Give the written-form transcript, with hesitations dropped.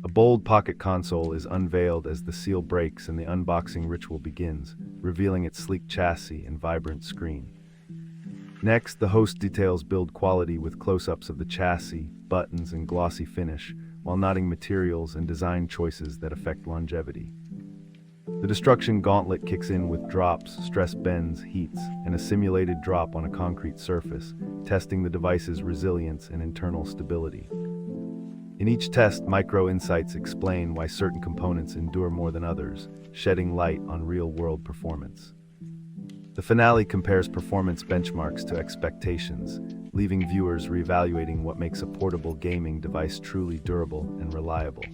A bold pocket console is unveiled as the seal breaks and the unboxing ritual begins, revealing its sleek chassis and vibrant screen. Next, the host details build quality with close-ups of the chassis, buttons, and glossy finish, while noting materials and design choices that affect longevity. The destruction gauntlet kicks in with drops, stress bends, heats, and a simulated drop on a concrete surface, testing the device's resilience and internal stability. In each test, micro insights explain why certain components endure more than others, shedding light on real-world performance. The finale compares performance benchmarks to expectations, leaving viewers reevaluating what makes a portable gaming device truly durable and reliable.